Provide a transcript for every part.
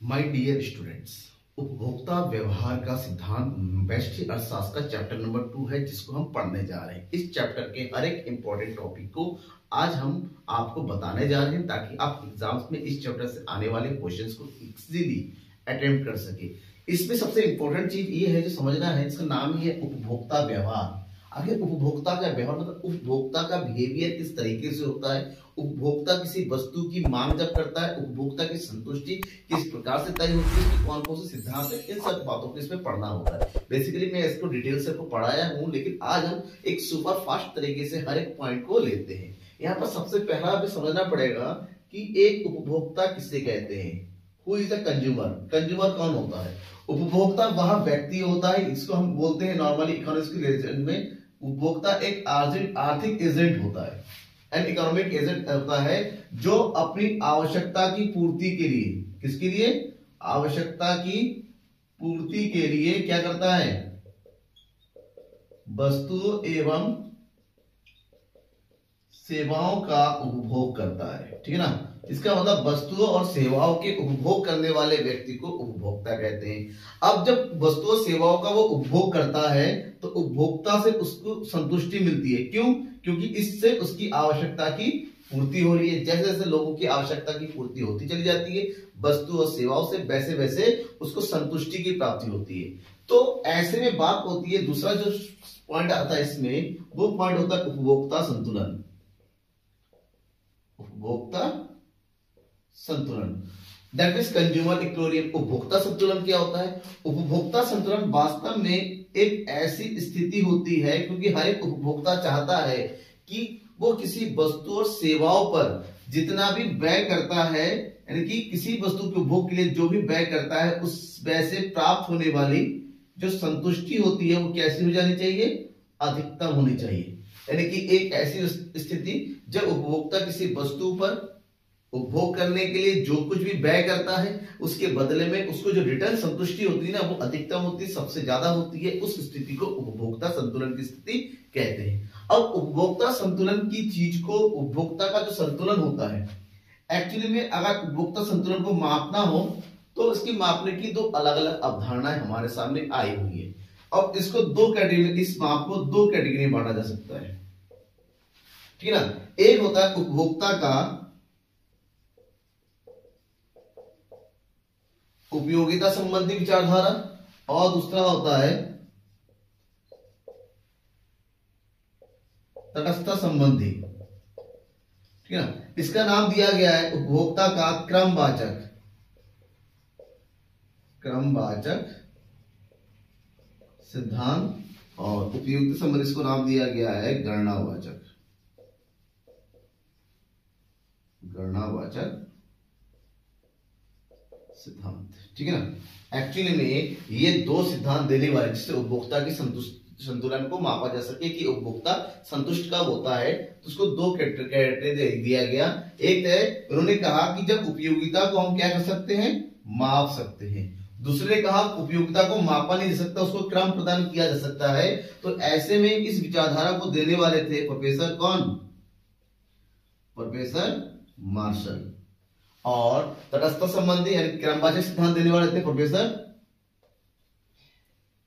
My dear students, उपभोक्ता व्यवहार का सिद्धांत व्यष्टि अर्थशास्त्र का चैप्टर नंबर 2 है, जिसको हम पढ़ने जा रहे हैं। इस चैप्टर के हर एक इंपॉर्टेंट टॉपिक को आज हम आपको बताने जा रहे हैं, ताकि आप एग्जाम्स में इस चैप्टर से आने वाले क्वेश्चंस को इजीली अटेम्प्ट कर सके। इसमें सबसे इंपॉर्टेंट चीज ये है जो समझना है, इसका नाम ही है उपभोक्ता व्यवहार। आखिर उपभोक्ता का व्यवहार मतलब उपभोक्ता का बिहेवियर किस तरीके से होता है, उपभोक्ता किसी वस्तु की मांग जब करता है, उपभोक्ता की संतुष्टि किस प्रकार से तय होती है, कौन कौन से सिद्धांत है, इन सब बातों को इसमें पढ़ना होता है। बेसिकली मैं इसको डिटेल से पढ़ाया हूं, लेकिन आज हम एक सुपर फास्ट तरीके से हर एक पॉइंट को लेते हैं। यहाँ पर सबसे पहला हमें समझना पड़ेगा कि एक उपभोक्ता किसे कहते हैं। Who is a consumer. Consumer कौन होता है? उपभोक्ता वह व्यक्ति होता है, इसको हम बोलते हैं नॉर्मली इकोनॉमिक्स की लेसन में, उपभोक्ता एक आर्थिक एजेंट होता है, एन इकोनॉमिक एजेंट होता है, जो अपनी आवश्यकता की पूर्ति के लिए, किसके लिए? आवश्यकता की पूर्ति के लिए क्या करता है? वस्तु एवं सेवाओं का उपभोग करता है। ठीक है ना? इसका मतलब वस्तुओं और सेवाओं के उपभोग करने वाले व्यक्ति को उपभोक्ता कहते हैं। अब जब वस्तुओं सेवाओं का वो उपभोग करता है तो उपभोक्ता से उसको संतुष्टि मिलती है। क्यों? क्योंकि इससे उसकी आवश्यकता की पूर्ति हो रही है। जैसे जैसे लोगों की आवश्यकता की पूर्ति होती चली जाती है वस्तु और सेवाओं से, वैसे वैसे उसको संतुष्टि की प्राप्ति होती है। तो ऐसे में बात होती है, दूसरा जो पॉइंट आता है इसमें, वो पॉइंट होता है उपभोक्ता संतुलन। उपभोक्ता संतुलन, दैट मीन्स कंज्यूमर इक्विलिब्रियम। उपभोक्ता संतुलन क्या होता है? उपभोक्ता संतुलन वास्तव में एक ऐसी स्थिति होती है, क्योंकि हर एक उपभोक्ता चाहता है कि वो किसी वस्तु और सेवाओं पर जितना भी व्यय करता है, यानी कि किसी वस्तु के उपभोग के लिए जो भी व्यय करता है, उस व्यय से प्राप्त होने वाली जो संतुष्टि होती है वो कैसी हो जानी चाहिए? अधिकतम होनी चाहिए। यानी कि एक ऐसी स्थिति जब उपभोक्ता किसी वस्तु पर उपभोग करने के लिए जो कुछ भी व्यय करता है, उसके बदले में उसको जो रिटर्न संतुष्टि होती है ना, वो अधिकतम होती है, सबसे ज्यादा होती है। उस स्थिति को उपभोक्ता संतुलन की स्थिति कहते हैं। अब उपभोक्ता संतुलन की चीज को, उपभोक्ता का जो संतुलन होता है, एक्चुअली में अगर उपभोक्ता संतुलन को मापना हो तो इसकी मापने की दो अलग अलग अवधारणाएं हमारे सामने आई हुई है। अब इसको दो कैटेगरी, इस माप को दो कैटेगरी में बांटा जा सकता है। ठीक है ना? एक होता है उपभोक्ता का उपयोगिता संबंधी विचारधारा, और दूसरा होता है तटस्थता संबंधी। ठीक है ना? इसका नाम दिया गया है उपभोक्ता का क्रमवाचक सिद्धांत, और उपयोगिता संबंधी इसको नाम दिया गया है गणनावाचक सिद्धांत। ठीक है ना? एक्चुअली में ये दो सिद्धांत देने वाले, जिससे उपभोक्ता की संतुलन को मापा जा सके कि उपभोक्ता संतुष्ट कब होता है, तो उसको दो कैटेगरी दिया गया। एक है, उन्होंने कहा कि जब उपयोगिता को हम क्या कर सकते हैं? माप सकते हैं। दूसरे ने कहा उपयोगिता को मापा नहीं जा सकता, उसको क्रम प्रदान किया जा सकता है। तो ऐसे में इस विचारधारा को देने वाले थे प्रोफेसर कौन? Professor Marshall. और तटस्थ संबंधी यानी क्रमवाचक सिद्धांत देने वाले थे प्रोफेसर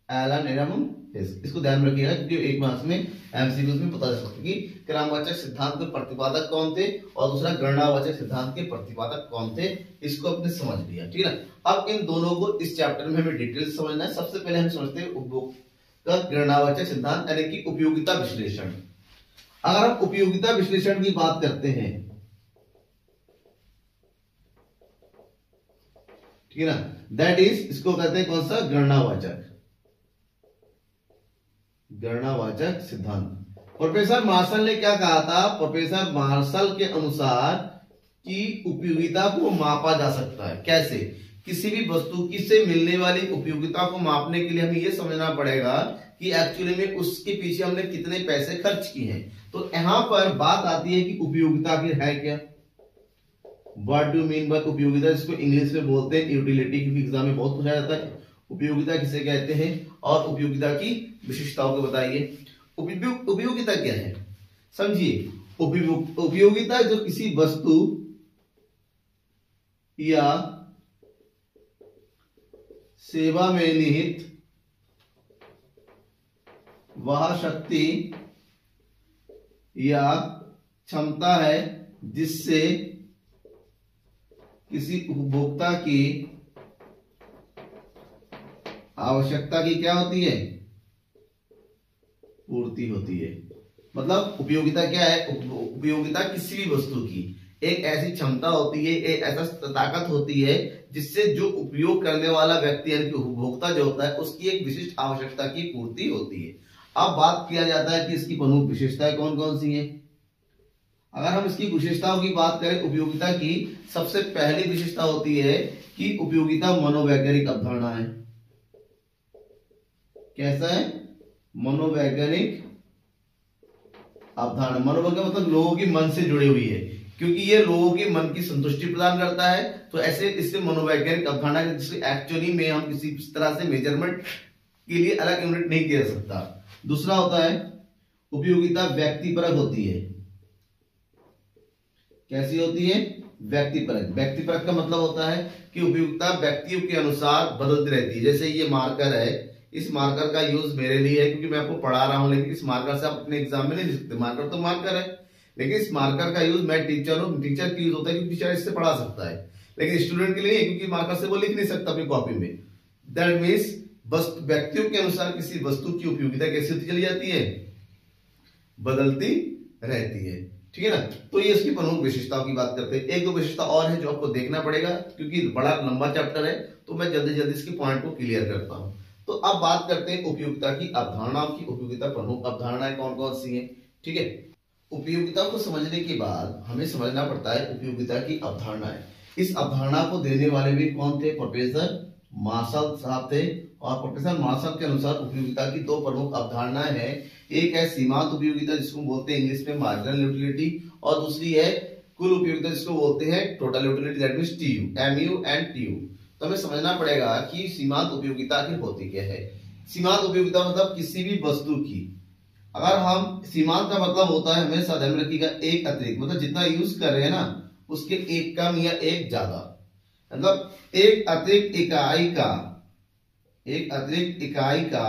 एलन एडम हिस। इसको ध्यान में रखिएगा, क्योंकि एक मार्क्स में एमसीक्यूज में पता चल सकता है कि क्रमवाचक सिद्धांत के प्रतिपादक कौन थे और दूसरा गणनावाचक सिद्धांत के प्रतिपादक कौन थे। इसको अपने समझ लिया। ठीक है ना? अब इन दोनों को इस चैप्टर में हमें डिटेल से समझना है। सबसे पहले हम समझते हैं उपभोक्ता गणनावाचक सिद्धांत, यानी कि उपयोगिता विश्लेषण। अगर हम उपयोगिता विश्लेषण की बात करते हैं, ठीक है ना, दैट इज, इसको कहते हैं कौन सा? गणनावाचक सिद्धांत। प्रोफेसर मार्शल ने क्या कहा था? प्रोफेसर मार्शल के अनुसार कि उपयोगिता को मापा जा सकता है। कैसे? किसी भी वस्तु की से मिलने वाली उपयोगिता को मापने के लिए हमें यह समझना पड़ेगा कि एक्चुअली में उसके पीछे हमने कितने पैसे खर्च किए हैं। तो यहां पर बात आती है कि उपयोगिता की है क्या? What do you mean by उपयोगिता? इसको इंग्लिश में बोलते हैं यूटिलिटी, क्योंकि एग्जाम में बहुत पूछा जाता है। उपयोगिता किसे कहते हैं और उपयोगिता की विशेषताओं को बताइए। उपयोगिता क्या है? समझिए, उपयोगिता जो किसी वस्तु या सेवा में निहित वह शक्ति या क्षमता है जिससे किसी उपभोक्ता की आवश्यकता की क्या होती है, पूर्ति होती है। मतलब उपयोगिता क्या है, उपयोगिता किसी भी वस्तु की एक ऐसी क्षमता होती है, एक ऐसा ताकत होती है जिससे जो उपयोग करने वाला व्यक्ति यानी कि उपभोक्ता जो होता है उसकी एक विशिष्ट आवश्यकता की पूर्ति होती है। अब बात किया जाता है कि इसकी प्रमुख विशेषताएं कौन कौन सी हैं। अगर हम इसकी विशेषताओं की बात करें उपयोगिता की, सबसे पहली विशेषता होती है कि उपयोगिता मनोवैज्ञानिक अवधारणा है। कैसा है, मनोवैज्ञानिक अवधारणा। मनोवैज्ञानिक मतलब लोगों के मन से जुड़ी हुई है, क्योंकि ये लोगों के मन की संतुष्टि प्रदान करता है, तो ऐसे इससे मनोवैज्ञानिक अवधारणा जिससे एक्चुअली में हम किसी तरह से मेजरमेंट के लिए अलग यूनिट नहीं किया जा सकता। दूसरा होता है उपयोगिता व्यक्तिपरक होती है। कैसी होती है, व्यक्तिपरक। व्यक्तिपरक का मतलब होता है कि उपयोगिता व्यक्तियों के अनुसार बदलती रहती है। जैसे ये मार्कर है, इस मार्कर का यूज मेरे लिए है क्योंकि मैं आपको पढ़ा रहा हूं, लेकिन इस मार्कर से आप अपने एग्जाम में नहीं लिख सकते। मार्कर तो मार्कर है, लेकिन इस मार्कर का यूज मैं टीचर हूं, टीचर की यूज होता है क्योंकि टीचर इससे पढ़ा सकता है, लेकिन स्टूडेंट के लिए क्योंकि मार्कर से वो लिख नहीं सकता अपनी कॉपी में। दैट मीन्स बस व्यक्तियों के अनुसार किसी वस्तु की उपयोगिता कैसी होती चली जाती है, बदलती रहती है। ठीक है ना। तो ये इसकी प्रमुख विशेषताओं की बात करते हैं। एक दो विशेषता और है जो आपको देखना पड़ेगा क्योंकि बड़ा लंबा चैप्टर है, तो मैं जल्दी जल्दी इसके पॉइंट को क्लियर करता हूं। तो अब बात करते हैं उपयोगिता की अवधारणाओं की। उपयोगिता प्रमुख अवधारणाएं कौन कौन सी हैं। ठीक है, उपयोगिता को समझने के बाद हमें समझना पड़ता है उपयोगिता की अवधारणाएं। इस अवधारणा को देने वाले भी कौन थे, प्रोफेसर मार्शल साहब थे। और प्रोफेसर मार्शल के अनुसार उपयोगिता की दो प्रमुख अवधारणाएं हैं। एक है सीमांत उपयोगिता जिसको बोलते हैं इंग्लिश में मार्जिनल यूटिलिटी, और दूसरी है कुल उपयोगिता जिसको बोलते हैं total utility, that means TU, MU and TU. तो हमें समझना पड़ेगा कि सीमांत उपयोगिता की होती क्या है। सीमांत उपयोगिता मतलब किसी भी वस्तु की, अगर हम सीमांत का मतलब होता है हमेशा ध्यान रखिएगा एक अतिरिक्त, मतलब जितना यूज कर रहे हैं ना उसके एक कम या एक ज्यादा, मतलब एक अतिरिक्त इकाई का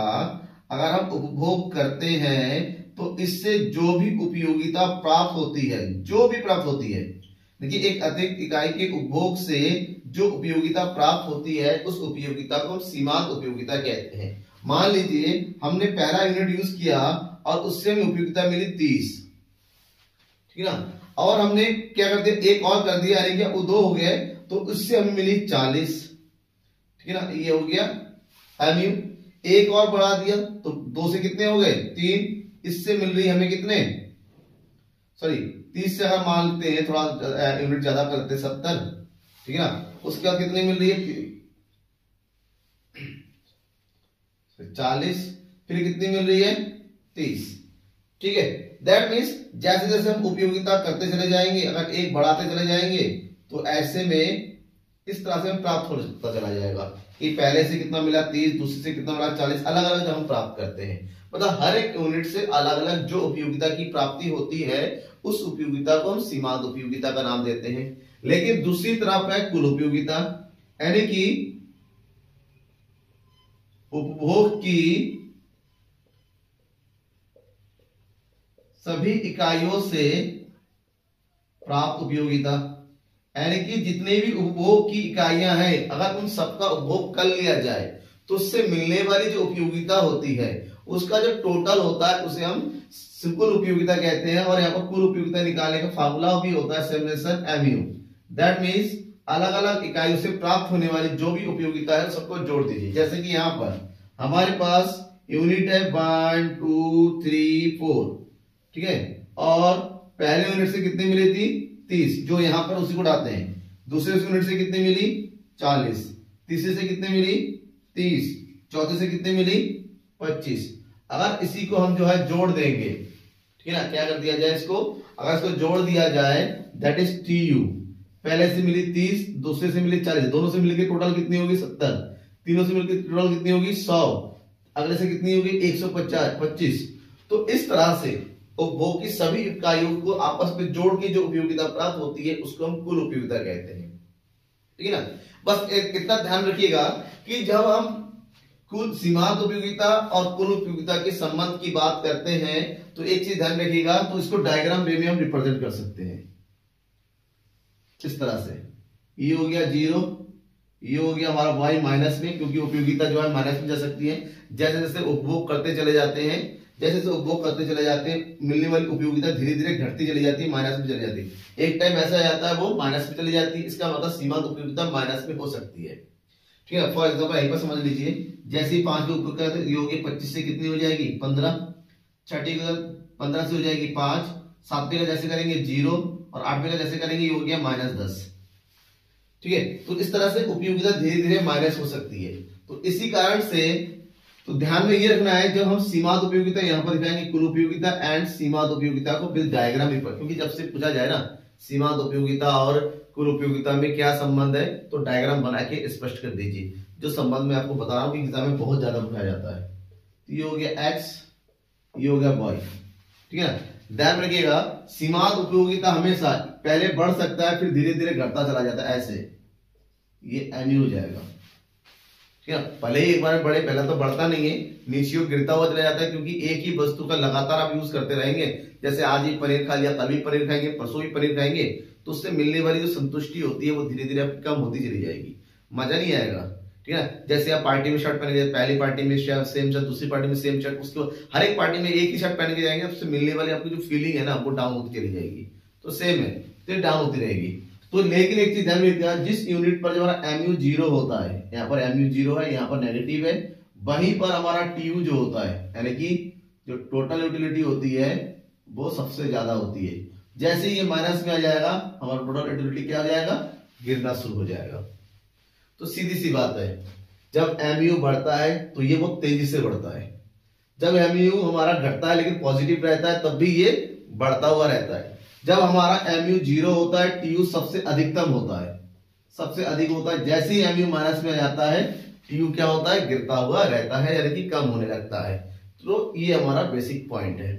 अगर हम उपभोग करते हैं तो इससे जो भी उपयोगिता प्राप्त होती है, देखिए एक अतिरिक्त इकाई के उपभोग से जो उपयोगिता प्राप्त होती है उस उपयोगिता को हम सीमांत उपयोगिता कहते हैं। मान लीजिए हमने पहला यूनिट यूज किया और उससे हमें उपयोगिता मिली 30, ठीक है ना, और हमने क्या कर दिया, एक और कर दिया, यानी कि वो 2 हो गए, तो उससे हमें मिली 40, ठीक है ना, ये हो गया एमयू। एक और बढ़ा दिया तो 2 से कितने हो गए, 3, इससे मिल रही हमें कितने, सॉरी 30 से अगर मान लेते हैं थोड़ा यूनिट ज्यादा करते 70, ठीक है ना, उसके बाद कितने मिल रही है 40, फिर कितनी मिल रही है 30, ठीक है। दैट मीन्स जैसे जैसे हम उपयोगिता करते चले जाएंगे, अगर एक बढ़ाते चले जाएंगे तो ऐसे में इस तरह से हमें प्राप्त होता चला जाएगा कि पहले से कितना मिला 30, दूसरे से कितना मिला 40, अलग अलग हम प्राप्त करते हैं। मतलब हर एक यूनिट से अलग अलग जो उपयोगिता की प्राप्ति होती है उस उपयोगिता को हम सीमांत उपयोगिता का नाम देते हैं। लेकिन दूसरी तरफ है कुल उपयोगिता, यानी कि उपभोग की सभी इकाइयों से प्राप्त उपयोगिता, यानी कि जितने भी उपभोग की इकाइयां हैं अगर उन सबका उपभोग कर लिया जाए तो उससे मिलने वाली जो उपयोगिता होती है उसका जो टोटल होता है उसे हम कुल उपयोगिता कहते हैं। और यहाँ पर कुल उपयोगिता निकालने का फार्मूला भी होता है समेशन एमयू। दैट मीन्स अलग अलग इकाइयों से प्राप्त होने वाली जो भी उपयोगिता है सबको जोड़ दीजिए। जैसे कि यहाँ पर हमारे पास यूनिट है 1 2 3 4, ठीक है, और पहले यूनिट से कितनी मिली थी 30, जो यहां पर उसी को उड़ाते हैं। दूसरे यूनिट से कितनी मिली 40, तीसरे से कितनी मिली 30, चौथे से कितनी मिली 25। अगर इसी को हम जो है जोड़ देंगे, ठीक है ना, क्या कर दिया जाए इसको, अगर इसको जोड़ दिया जाए दैट इज टीयू। पहले से मिली 30, दूसरे से मिली 40, दोनों से मिलकर टोटल कितनी होगी 70, तीनों से मिलकर टोटल कितनी होगी 100, अगले से कितनी होगी 125। तो इस तरह से उपभोग की सभी इकाइयों को आपस में जोड़ के जो उपयोगिता प्राप्त होती है उसको हम कुल उपयोगिता कहते हैं। ठीक है ना। बस इतना ध्यान रखिएगा कि जब हम कुल सीमांत उपयोगिता और कुल उपयोगिता के संबंध की बात करते हैं तो एक चीज ध्यान रखिएगा, तो इसको डायग्राम वे में हम रिप्रेजेंट कर सकते हैं इस तरह से। ये हो गया 0, ये हो गया हमारा y माइनस में, क्योंकि उपयोगिता जो है माइनस में जा सकती है। जैसे जैसे उपभोग करते चले जाते हैं, जैसे जैसे उपभोग करते चले जाते हैं, मिलने वाली उपयोगिता धीरे धीरे घटती चली जाती है, माइनस में चली जाती है। एक टाइम ऐसा आ जाता है वो माइनस में चली जाती है, इसका मतलब सीमांत उपयोगिता माइनस में हो सकती है। ठीक है, फॉर एग्जाम्पल यहीं पर समझ लीजिए, जैसे ही 5 के ऊपर कर ये होगी 25 से कितनी हो जाएगी 15, छठी का 15 से हो जाएगी 5, 7वें का जैसे करेंगे 0 और 8वें का जैसे करेंगे ये हो गया -10। ठीक है, तो इस तरह से उपयोगिता धीरे धीरे माइनस हो सकती है। तो इसी कारण से तो ध्यान में ये रखना है, जब हम सीमांत उपयोगिता यहां पर दिखाएंगे कुल उपयोगिता एंड सीमांत उपयोगिता को विद डायग्राम भी पर, क्योंकि जब से पूछा जाए ना सीमांत उपयोगिता और कुल उपयोगिता में क्या संबंध है तो डायग्राम बना के स्पष्ट कर दीजिए। जो संबंध मैं आपको बता रहा हूं कि एग्जाम में बहुत ज्यादा पूछा जाता है। तो ये हो गया x, ये हो गया y। ठीक है, ध्यान रखिएगा सीमांत उपयोगिता हमेशा पहले बढ़ सकता है फिर धीरे धीरे घटता चला जाता है, ऐसे ये mu हो जाएगा। ठीक है, पहले ही एक बार बढ़े, पहले तो बढ़ता नहीं है, नीचे गिरता हुआ चला जाता है, क्योंकि एक ही वस्तु का लगातार आप यूज करते रहेंगे। जैसे आज ही पनीर खा लिया, कल भी पनीर खाएंगे, परसों भी पनीर खाएंगे, तो उससे मिलने वाली जो संतुष्टि होती है वो धीरे धीरे कम होती चली जाएगी, मजा नहीं आएगा। ठीक है, जैसे आप पार्टी में शर्ट पहन के, पहली पार्टी में सेम शर्ट, दूसरी पार्टी में सेम शर्ट, उसके हर एक पार्टी में एक ही शर्ट पहन के जाएंगे, उससे मिलने वाली आपकी जो फीलिंग है ना वो डाउन होती चली जाएगी। तो सेम है, तो डाउन होती रहेगी। तो लेकिन एक चीज ध्यान रखिएगा, जिस यूनिट पर जो हमारा mu 0 होता है, यहाँ पर mu 0 है, यहाँ पर नेगेटिव है, वहीं पर हमारा tu जो होता है, यानी कि जो टोटल यूटिलिटी होती है वो सबसे ज्यादा होती है। जैसे ही ये माइनस में आ जाएगा हमारा टोटल यूटिलिटी क्या हो जाएगा, गिरना शुरू हो जाएगा। तो सीधी सी बात है, जब mu बढ़ता है तो ये बहुत तेजी से बढ़ता है, जब mu हमारा घटता है लेकिन पॉजिटिव रहता है तब भी ये बढ़ता हुआ रहता है। जब हमारा mu 0 होता है tu सबसे अधिकतम होता है, सबसे अधिक होता है। जैसे ही mu माइनस में आ जाता है tu क्या होता है, गिरता हुआ रहता है, यानी कि कम होने लगता है। तो ये हमारा बेसिक पॉइंट है।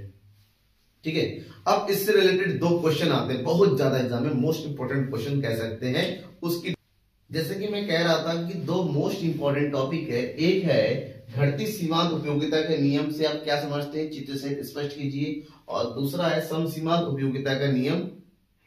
ठीक है, अब इससे रिलेटेड 2 क्वेश्चन आते हैं बहुत ज्यादा एग्जाम में, मोस्ट इंपोर्टेंट क्वेश्चन कह सकते हैं उसकी। जैसे कि मैं कह रहा था कि 2 मोस्ट इंपोर्टेंट टॉपिक है, एक है घटती सीमांत उपयोगिता के नियम से आप क्या समझते हैं, चित्र से स्पष्ट कीजिए, और दूसरा है सम सीमांत उपयोगिता का नियम।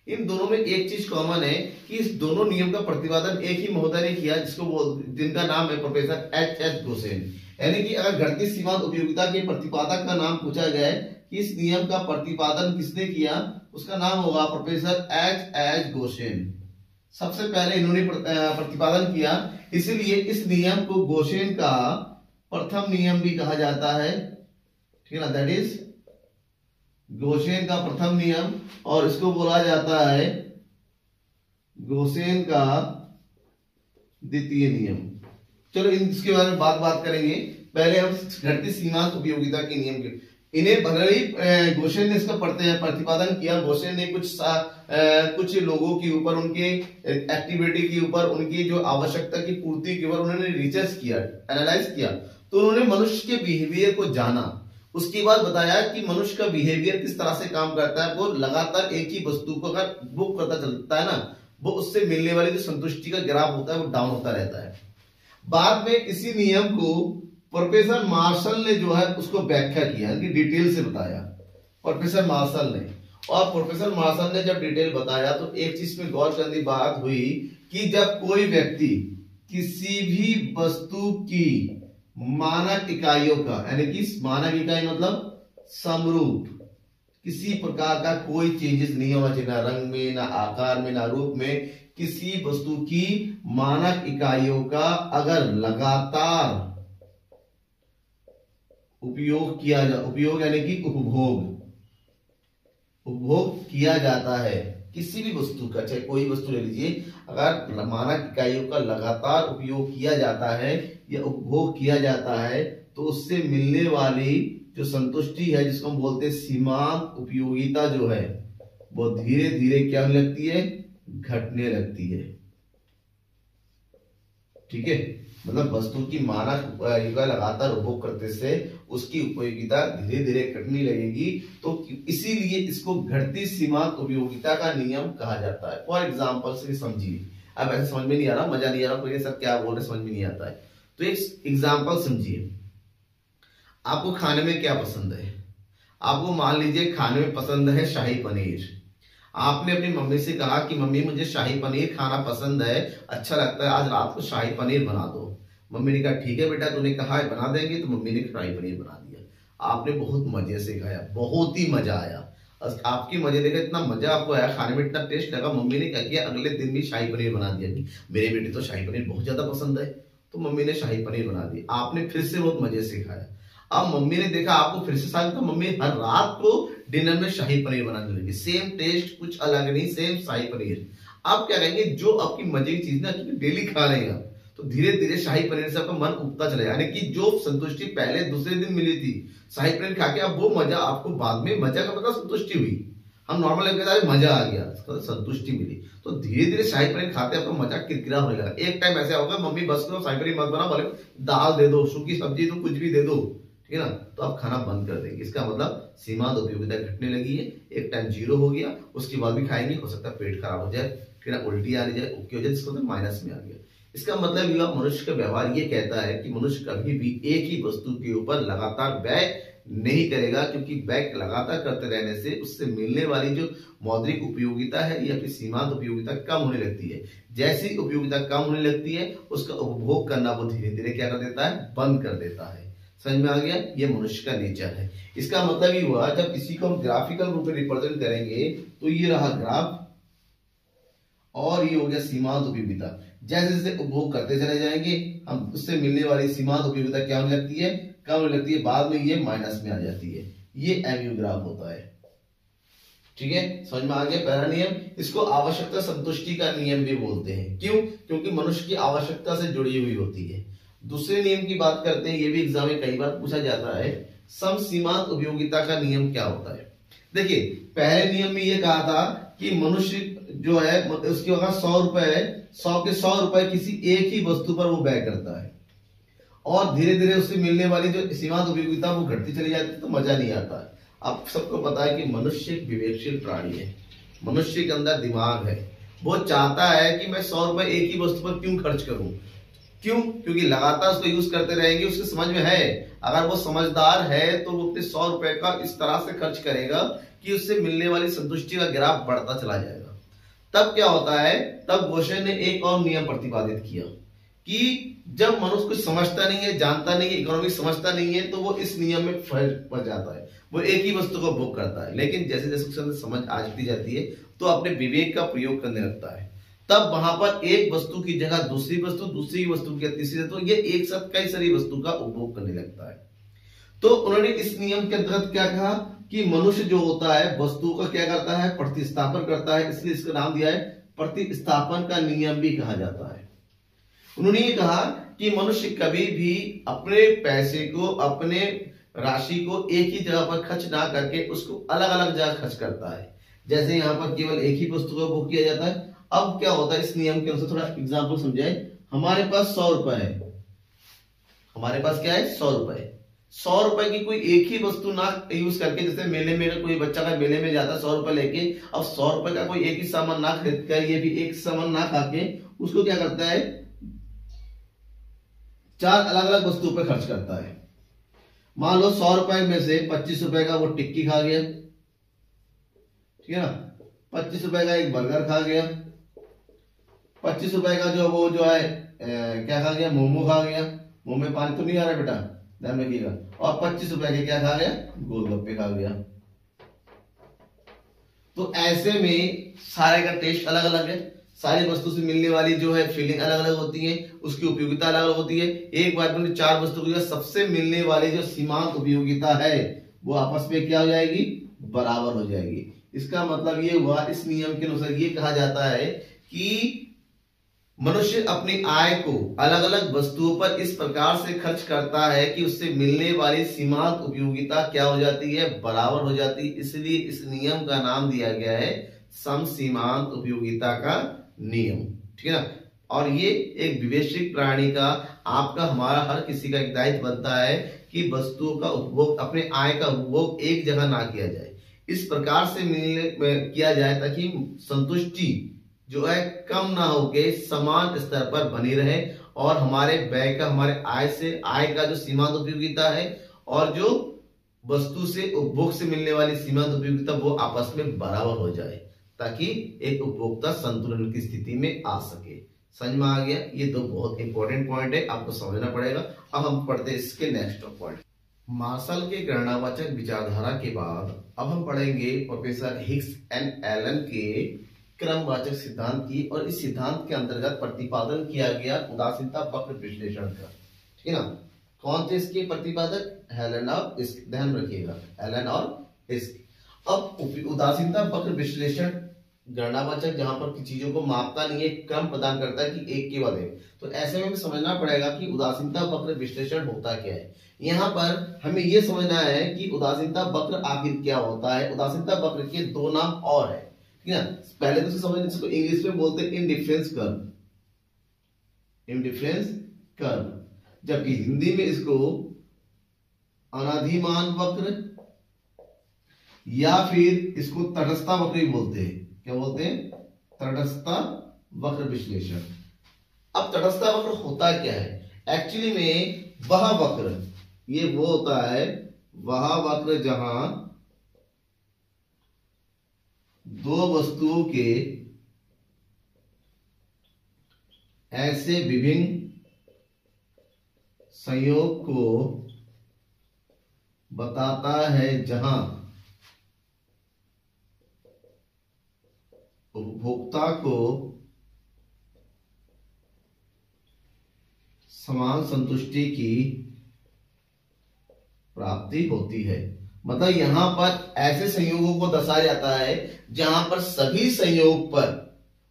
इन दोनों में एक चीज कॉमन है कि इस दोनों नियम का प्रतिपादन एक ही महोदय ने किया, जिनका नाम है प्रोफेसर H.H. गोसेन। यानी कि अगर घटती सीमांत उपयोगिता के प्रतिपादक का नाम पूछा जाए कि इस नियम का प्रतिपादन किसने किया, उसका नाम होगा प्रोफेसर H.H. गोसेन। सबसे पहले इन्होंने प्रतिपादन किया, इसलिए इस नियम को गोसेन का प्रथम नियम भी कहा जाता है। ठीक है ना, दैट इज गोसेन का प्रथम नियम, और इसको बोला जाता है गोसेन का द्वितीय नियम। चलो इसके बारे में बात करेंगे। पहले हम घटती सीमांत उपयोगिता के नियम के, इन्हें भले ही गोसेन ने इसका प्रतिपादन किया, गोसेन ने कुछ लोगों के ऊपर, उनके एक्टिविटी के ऊपर, उनकी जो आवश्यकता की पूर्ति के ऊपर उन्होंने रिसर्च किया, एनालाइज किया। तो उन्होंने मनुष्य के बिहेवियर को जाना, उसके बाद बताया कि मनुष्य का बिहेवियर किस तरह से काम करता है। वो लगातार एक ही वस्तु को अगर बुक करता चलता है ना, वो उससे मिलने वाली जो संतुष्टि का ग्राफ होता है वो डाउन होता रहता है। बाद में इसी नियम को प्रोफेसर मार्शल ने जो है उसको व्याख्या किया, डिटेल से बताया प्रोफेसर मार्शल ने। और प्रोफेसर मार्शल ने जब डिटेल बताया तो एक चीज में गौर करने की बात हुई कि जब कोई व्यक्ति किसी भी वस्तु की मानक इकाइयों का, यानी कि मानक इकाई मतलब समरूप, किसी प्रकार का कोई चेंजेस नहीं होना चाहिए, ना रंग में, ना आकार में, ना रूप में, किसी वस्तु की मानक इकाइयों का अगर लगातार उपयोग किया जा, उपयोग यानी कि उपभोग किया जाता है किसी भी वस्तु का, चाहे कोई वस्तु ले लीजिए, अगर मानक इकाइयों का लगातार उपयोग किया जाता है या उपभोग किया जाता है तो उससे मिलने वाली जो संतुष्टि है, जिसको हम बोलते हैं सीमांत उपयोगिता, जो है वो धीरे धीरे क्या होने लगती है, घटने लगती है। ठीक है, मतलब वस्तु की मानक का लगातार उपभोग करते से उसकी उपयोगिता धीरे धीरे घटने लगेगी। तो इसीलिए इसको घटती सीमांत उपयोगिता का नियम कहा जाता है। फॉर एग्जाम्पल से समझिए, अब ऐसे समझ में नहीं आ रहा, मजा नहीं आ रहा, कोई सर क्या बोल रहे समझ में नहीं आता है। तो एक एग्जाम्पल समझिए, आपको खाने में क्या पसंद है? आपको मान लीजिए खाने में पसंद है शाही पनीर। आपने अपनी मम्मी से कहा कि मम्मी मुझे शाही पनीर खाना पसंद है, अच्छा लगता है, आज रात को शाही पनीर बना दो। मम्मी ने कहा ठीक है बेटा, तूने कहा है बना देंगे, तो मम्मी ने शाही पनीर बना दिया। आपने बहुत मजे से खाया, बहुत ही मजा आया, आपकी मजे देखा, इतना मजा आपको आया, खाने में इतना टेस्ट लगा। मम्मी ने क्या किया, अगले दिन भी शाही पनीर बना दिया कि मेरे बेटे तो शाही पनीर बहुत ज्यादा पसंद है, तो मम्मी ने शाही पनीर बना दी। आपने फिर से बहुत मजे से खाया। अब मम्मी ने देखा आपको फिर से शाही, तो मम्मी हर रात को डिनर में शाही पनीर बनाने लगी। सेम टेस्ट, कुछ अलग नहीं, सेम शाही पनीर। आप क्या कहेंगे, जो आपकी मजे की चीज ना डेली खा रहे हैं, तो धीरे धीरे शाही पनीर से आपका मन उगता चला जाए, यानी कि जो संतुष्टि पहले दूसरे दिन मिली थी शाही पनीर खा के, अब वो मजा आपको बाद में, मजा का मतलब संतुष्टि हुई। हम नॉर्मल मजा आ गया, संतुष्टि मिली, तो धीरे धीरे शाही पनीर खाते आपका मजा किरकिरा होने लगा। एक टाइम ऐसा होगा, मम्मी बस करो शाही पनीर मत बना, बोले दाल दे दो, सूखी सब्जी दो, कुछ भी दे दो, ठीक है ना, तो आप खाना बंद कर देंगे। इसका मतलब सीमांत उपयोगिता घटने लगी है, एक टाइम 0 हो गया, उसके बाद भी खाएंगे, हो सकता है पेट खराब हो जाए, ठीक है ना, उल्टी आ जाए, ओके हो जाए, जिसको तो माइनस में आ गया। इसका मतलब यह मनुष्य का व्यवहार ये कहता है कि मनुष्य कभी भी एक ही वस्तु के ऊपर लगातार व्यय नहीं करेगा, क्योंकि व्यय लगातार करते रहने से उससे मिलने वाली जो मौद्रिक उपयोगिता है या फिर सीमांत उपयोगिता कम होने लगती है। जैसी उपयोगिता कम होने लगती है, उसका उपभोग करना वो धीरे धीरे क्या कर देता है, बंद कर देता है। समझ में आ गया, ये मनुष्य का नेचर है। इसका मतलब ये हुआ, जब किसी को हम ग्राफिकल रूप में रिप्रेजेंट करेंगे, तो ये रहा ग्राफ और ये हो गया सीमांत उपयोगिता। जैसे जैसे उपभोग करते चले जाएंगे हम, उससे मिलने वाली सीमांत उपयोगिता क्या होने लगती है, कम होने लगती है, बाद में ये माइनस में आ जाती है। ये एमयू ग्राफ होता है, ठीक है, समझ में आ गया पहला नियम। इसको आवश्यकता संतुष्टि का नियम भी बोलते हैं। क्यों? क्योंकि मनुष्य की आवश्यकता से जुड़ी हुई होती है। दूसरे नियम की बात करते हैं, ये भी एग्जाम में कई बार पूछा जाता है, सम सीमांत उपयोगिता का नियम क्या होता है। देखिए, पहले नियम में ये कहा था कि मनुष्य जो है उसकी अगर 100 रुपए है, 100 के 100 रुपए किसी एक ही वस्तु पर वो व्यय करता है, और धीरे धीरे उससे मिलने वाली जो सीमांत उपयोगिता वो घटती चली जाती है, तो मजा नहीं आता है। आप सबको पता है कि मनुष्य एक विवेकशील प्राणी है, मनुष्य के अंदर दिमाग है, वो चाहता है कि मैं 100 रुपए एक ही वस्तु पर क्यों खर्च करूं। क्यों? क्योंकि लगातार उसको यूज करते रहेंगे, उसके समझ में है, अगर वो समझदार है तो वो अपने 100 रुपए का इस तरह से खर्च करेगा कि उससे मिलने वाली संतुष्टि का ग्राफ बढ़ता चला जाएगा। तब क्या होता है, तब गोशे ने एक और नियम प्रतिपादित किया कि जब मनुष्य कुछ समझता नहीं है, जानता नहीं है, इकोनॉमिक्स समझता नहीं है, तो वो इस नियम में फंस जाता है, वो एक ही वस्तु को भोग करता है। लेकिन जैसे जैसे उसके अंदर समझ आती जाती है, तो अपने विवेक का प्रयोग करने लगता है, तब वहां पर एक वस्तु की जगह दूसरी वस्तु, दूसरी वस्तु की तीसरी, तो ये एक साथ कई सारी वस्तु का उपभोग करने लगता है। तो उन्होंने इस नियम के अंतर्गत क्या कहा कि मनुष्य जो होता है वस्तु का क्या करता है, प्रतिस्थापन करता है, इसलिए इसका नाम दिया है प्रतिस्थापन का नियम भी कहा जाता है। उन्होंने ये कहा कि मनुष्य कभी भी अपने पैसे को, अपने राशि को एक ही जगह पर खर्च ना करके उसको अलग अलग जगह खर्च करता है। जैसे यहाँ पर केवल एक ही वस्तु का उपभोग किया जाता है। अब क्या होता है, इस नियम के अनुसार थोड़ा एग्जाम्पल समझाए। हमारे पास 100 रुपए है, हमारे पास क्या है 100 रुपए। 100 रुपए की कोई एक ही वस्तु ना यूज करके, जैसे मेले में कोई बच्चा का मेले में जाता है 100 रुपए लेके, अब 100 रुपए का कोई एक ही सामान ना खरीद कर, ये भी एक सामान ना खा के, उसको क्या करता है 4 अलग अलग वस्तु पे खर्च करता है। मान लो 100 रुपए में से 25 रुपए का वो टिक्की खा गया, ठीक है ना, 25 रुपए का एक बर्गर खा गया, 25 रुपए का जो है क्या खा गया, मोमो खा गया, मुंह में पानी तो नहीं आ रहा बेटा, ध्यान रखिएगा, और 25 रुपए के क्या खा गया, गोलगप्पे खा गया। तो ऐसे में सारे का टेस्ट अलग अलग है, सारी वस्तु से मिलने वाली जो है फीलिंग अलग अलग होती है, उसकी उपयोगिता अलग अलग होती है। एक बार में 4 वस्तु की सबसे मिलने वाली जो सीमांत उपयोगिता है वो आपस में क्या हो जाएगी, बराबर हो जाएगी। इसका मतलब ये हुआ, इस नियम के अनुसार ये कहा जाता है कि मनुष्य अपनी आय को अलग अलग वस्तुओं पर इस प्रकार से खर्च करता है कि उससे मिलने वाली सीमांत उपयोगिता क्या हो जाती है, बराबर हो जाती है। इसलिए इस नियम का नाम दिया गया है सम सीमांत उपयोगिता का नियम, ठीक है ना। और ये एक विवेकशील प्राणी का, आपका, हमारा, हर किसी का एक दायित्व बनता है कि वस्तुओं का उपभोग, अपने आय का उपभोग एक जगह ना किया जाए, इस प्रकार से किया जाए ताकि संतुष्टि जो है कम ना होके समान स्तर पर बनी रहे और हमारे व्यय का, हमारे आय का जो सीमांत उपयोगिता है और जो वस्तु से उपभोग से मिलने वाली सीमांत उपयोगिता वो आपस में बराबर हो जाए, ताकि एक उपभोक्ता संतुलन की स्थिति में आ सके। समझ में आ गया? ये दो बहुत इंपॉर्टेंट पॉइंट है, आपको समझना पड़ेगा। अब हम पढ़ते हैं इसके नेक्स्ट पॉइंट। मार्शल के गणनावाचक विचारधारा के बाद अब हम पढ़ेंगे प्रोफेसर हिग्स एंड एलन के क्रमवाचक सिद्धांत की, और इस सिद्धांत के अंतर्गत प्रतिपादन किया गया उदासीनता वक्र विश्लेषण का। ठीक है ना? कौन थे इसके प्रतिपादक? हेलन और इस्क। ध्यान रखिएगा, हेलन और इस्क। अब उदासीनता वक्र विश्लेषण गणनावाचक जहां पर की चीजों को मापता नहीं है, क्रम प्रदान करता है कि एक के बाद एक, तो ऐसे में समझना पड़ेगा कि उदासीनता वक्र विश्लेषण होता क्या है। यहाँ पर हमें यह समझना है कि उदासीनता वक्र आखिर क्या होता है। उदासीनता वक्र के दो नाम और है, ठीक है। पहले तो समझ, इसको इंग्लिश में बोलते हैं इंडिफरेंस कर्व, इंडिफरेंस कर्व, जबकि हिंदी में इसको अनाधिमान वक्र या फिर इसको तटस्थता वक्र भी बोलते हैं। क्या बोलते हैं? तटस्थता वक्र विश्लेषण। अब तटस्थता वक्र होता क्या है? एक्चुअली में वह वक्र, ये वो होता है वह वक्र जहां दो वस्तुओं के ऐसे विभिन्न संयोग को बताता है जहां उपभोक्ता को समान संतुष्टि की प्राप्ति होती है। मतलब यहां पर ऐसे संयोगों को दर्शाया जाता है जहां पर सभी संयोग पर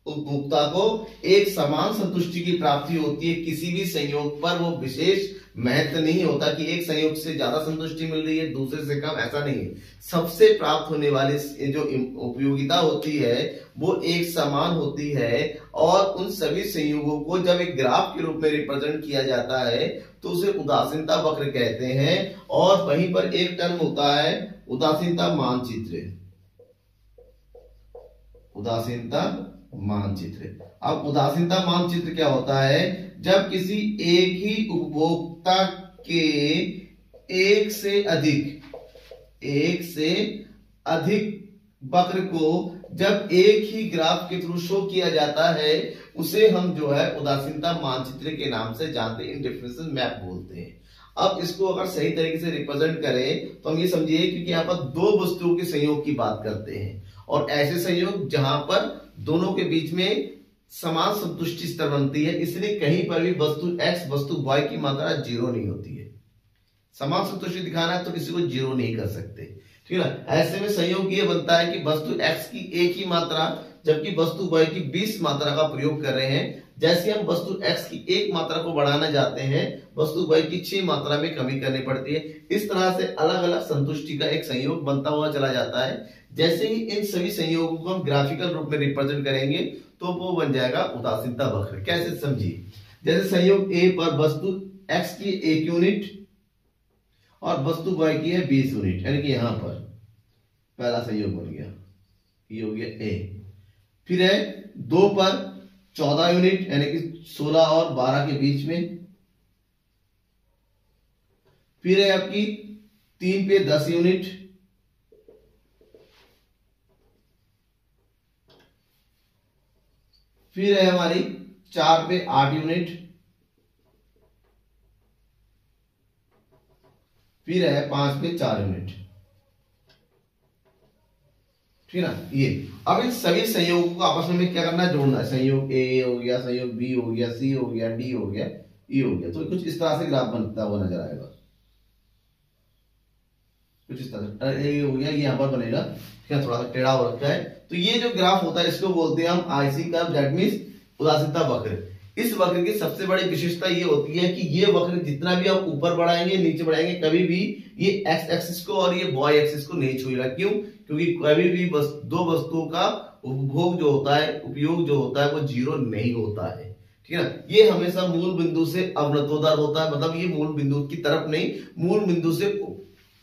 उपभोक्ता को एक समान संतुष्टि की प्राप्ति होती है। किसी भी संयोग पर वो विशेष महत्व नहीं होता कि एक संयोग से ज्यादा संतुष्टि मिल रही है, दूसरे से कम, ऐसा नहीं है। सबसे प्राप्त होने वाली जो उपयोगिता होती है वो एक समान होती है, और उन सभी संयोगों को जब एक ग्राफ के रूप में रिप्रेजेंट किया जाता है तो उसे उदासीनता वक्र कहते हैं। और वहीं पर एक टर्म होता है उदासीनता मानचित्र, उदासीनता मानचित्र। अब उदासीनता मानचित्र क्या होता है? जब किसी एक ही उपभोक्ता के एक से अधिक वक्र को जब एक ही ग्राफ के थ्रू शो किया जाता है, उसे हम जो है उदासीनता मानचित्र के नाम से जानते हैं, इंडिफरेंस मैप बोलते हैं। अब इसको अगर सही तरीके से रिप्रेजेंट करें तो हम ये समझिए, क्योंकि यहाँ पर दो वस्तुओं के संयोग की बात करते हैं, और ऐसे संयोग जहां पर दोनों के बीच में समान संतुष्टि स्तर बनती है, इसलिए कहीं पर भी वस्तु x वस्तु y की मात्रा जीरो नहीं होती है। समान संतुष्टि दिखाना है तो किसी को जीरो नहीं कर सकते, ठीक है। ऐसे में संयोग ये बनता है कि वस्तु x की एक ही मात्रा जबकि वस्तु y की 20 मात्रा का प्रयोग कर रहे हैं। जैसे हम वस्तु x की एक मात्रा को बढ़ाना चाहते हैं, वस्तु y की 6 मात्रा में कमी करनी पड़ती है। इस तरह से अलग अलग संतुष्टि का एक संयोग बनता हुआ चला जाता है। जैसे ही इन सभी संयोगों को हम ग्राफिकल रूप में रिप्रेजेंट करेंगे तो वो बन जाएगा उदासीनता वक्र। कैसे समझिए? जैसे संयोग A पर वस्तु x की 1 यूनिट और वस्तु y की है 20 यूनिट, यानी कि यहां पर पहला संयोग बन गया, ये हो गया A। फिर है 2 पर 14 यूनिट, यानी कि 16 और 12 के बीच में। फिर है आपकी 3 पे 10 यूनिट, फिर है हमारी 4 पे 8 यूनिट, फिर है 5 पे 4 यूनिट, ठीक है ना। ये अब इन सभी संयोगों को आपस में क्या करना है? जोड़ना है। संयोग A हो गया, संयोग B हो गया, C हो गया, D हो गया, E हो गया। तो कुछ इस तरह से ग्राफ बनता हुआ नजर आएगा, कुछ इस तरह से। ये हो गया, ये यहां पर बनेगा, क्या थोड़ा सा टेढ़ा हो रखा है। तो ये जो ग्राफ होता है इसको बोलते हैं हम आईसी कर्व, दैट मींस उदासीनता वक्र। इस वक्र की सबसे बड़ी विशेषता ये होती है कि ये वक्र जितना भी आप ऊपर बढ़ाएंगे नीचे बढ़ाएंगे, कभी भी ये एक्स एक्सिस को और ये वाई एक्सिस को नहीं छुएगा। क्यों? क्योंकि कभी भी दो वस्तुओं का उपभोग जो होता है, उपयोग जो होता है, वो जीरो नहीं होता है, ठीक है ना। ये हमेशा मूल बिंदु से अवनतोदर होता है, मतलब ये मूल बिंदु की तरफ नहीं, मूल बिंदु से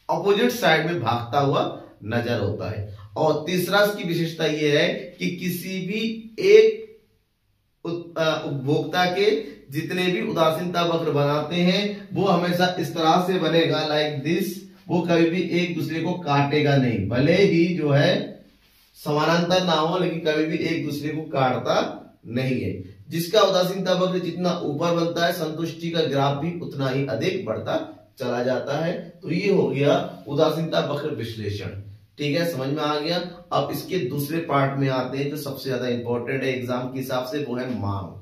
अपोजिट साइड में भागता हुआ नजर होता है। और तीसरा इसकी विशेषता यह है कि किसी भी एक उपभोक्ता के जितने भी उदासीनता वक्र बनाते हैं वो हमेशा इस तरह से बनेगा, लाइक दिस। वो कभी भी एक दूसरे को काटेगा नहीं, भले ही जो है समानांतर ना हो, लेकिन कभी भी एक दूसरे को काटता नहीं है। जिसका उदासीनता वक्र जितना ऊपर बनता है, संतुष्टि का ग्राफ भी उतना ही अधिक बढ़ता चला जाता है। तो ये हो गया उदासीनता वक्र विश्लेषण। ठीक है, समझ में आ गया। अब इसके दूसरे पार्ट में आते हैं जो सबसे ज्यादा इंपॉर्टेंट है एग्जाम के हिसाब से, वो है मांग।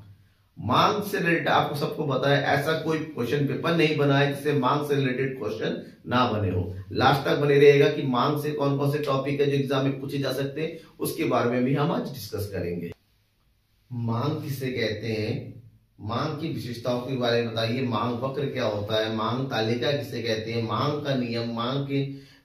मांग से रिलेटेड आपको सबको पता है, ऐसा कोई क्वेश्चन पेपर नहीं बना है जिससे मांग से रिलेटेड क्वेश्चन ना बने हो। लास्ट तक बने रहेगा कि मांग से कौन कौन से टॉपिक है जो एग्जाम में पूछे जा सकते हैं, उसके बारे में भी हम आज डिस्कस करेंगे। मांग किसे कहते हैं, मांग की विशेषताओं के बारे में बताइए। मांग वक्र क्या होता है, मांग तालिका किसे कहते हैं, मांग का नियम,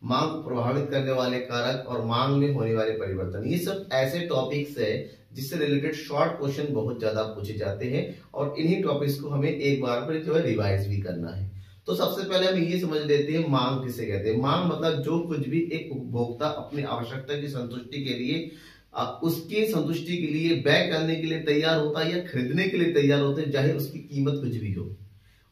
मांग को प्रभावित करने वाले कारक और मांग में होने वाले परिवर्तन। ये सब ऐसे टॉपिक्स है जिससे रिलेटेड शॉर्ट क्वेश्चन बहुत ज्यादा पूछे जाते हैं और इन्हीं टॉपिक्स को हमें एक बार पर जो है रिवाइज भी करना है। तो सबसे पहले हम ये समझ लेते हैं मांग किसे कहते हैं। मांग मतलब जो कुछ भी एक उपभोक्ता अपनी आवश्यकता की संतुष्टि के लिए, उसकी संतुष्टि के लिए व्यय करने के लिए तैयार होता है या खरीदने के लिए तैयार होते हैं, चाहे उसकी कीमत कुछ भी हो।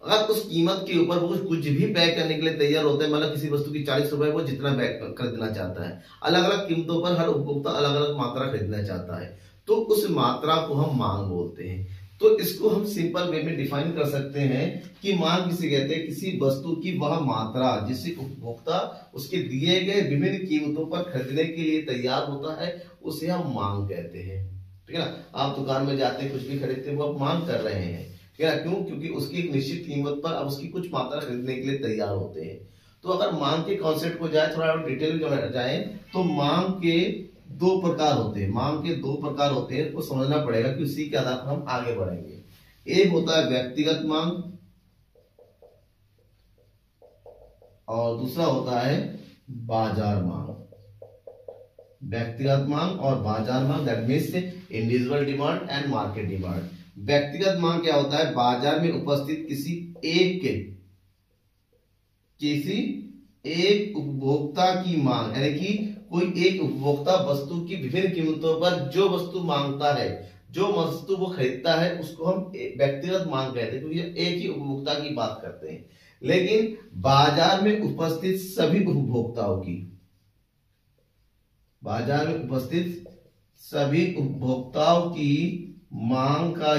अगर उस कीमत के ऊपर वो कुछ भी व्यय करने के लिए तैयार होते हैं, मतलब किसी वस्तु की 40 रुपए, वो जितना व्यय खरीदना चाहता है, अलग अलग कीमतों पर हर उपभोक्ता अलग अलग मात्रा खरीदना चाहता है, तो उस मात्रा को हम मांग बोलते हैं। तो इसको हम सिंपल वे में डिफाइन कर सकते हैं कि मांग किसे कहते हैं, किसी वस्तु की वह मात्रा जिसे उपभोक्ता उसके दिए गए विभिन्न कीमतों पर खरीदने के लिए तैयार होता है, उसे हम मांग कहते हैं। ठीक है ना, आप दुकान में जाते हैं, कुछ भी खरीदते हैं, वो आप मांग कर रहे हैं। क्या, क्यों? क्योंकि उसकी एक निश्चित कीमत पर अब उसकी कुछ मात्रा खरीदने के लिए तैयार होते हैं। तो अगर मांग के कॉन्सेप्ट को जाए, थोड़ा डिटेल में जाए, तो मांग के दो प्रकार होते हैं। मांग के दो प्रकार होते हैं, को समझना पड़ेगा कि उसी के आधार पर हम आगे बढ़ेंगे। एक होता है व्यक्तिगत मांग और दूसरा होता है बाजार मांग। व्यक्तिगत मांग और बाजार मांग, that means individual demand and market demand. व्यक्तिगत मांग क्या होता है, बाजार में उपस्थित किसी एक उपभोक्ता की मांग, यानी कि कोई एक उपभोक्ता वस्तु की विभिन्न कीमतों पर जो वस्तु मांगता है, जो वस्तु वो खरीदता है, उसको हम व्यक्तिगत मांग कहते हैं, क्योंकि एक ही उपभोक्ता की बात करते हैं। लेकिन बाजार में उपस्थित सभी उपभोक्ताओं की, बाजार में उपस्थित सभी उपभोक्ताओं की मांग का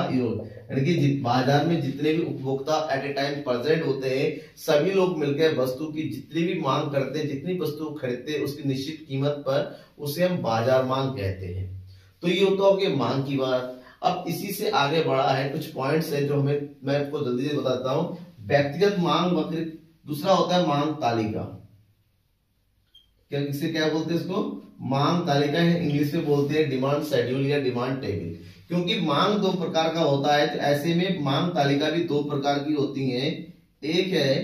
योग, यानी कि बाजार में जितने भी उपभोक्ता एट ए टाइम प्रेजेंट होते हैं, सभी लोग मिलकर वस्तु की जितनी भी मांग करते हैं, जितनी वस्तु खरीदते हैं उसकी निश्चित कीमत पर, उसे हम बाजार मांग कहते हैं। तो ये होता हो कि मांग की बात। अब इसी से आगे बढ़ा है, कुछ पॉइंट्स है जो हमें, मैं आपको जल्दी से बताता हूं। व्यक्तिगत मांग वक्र, दूसरा होता है मांग तालिका। किसे क्या बोलते हैं, इसको मांग तालिका है, इंग्लिश में बोलते हैं डिमांड शेड्यूल या डिमांड टेबल। क्योंकि मांग दो प्रकार का होता है, तो ऐसे में मांग तालिका भी दो प्रकार की होती है। एक है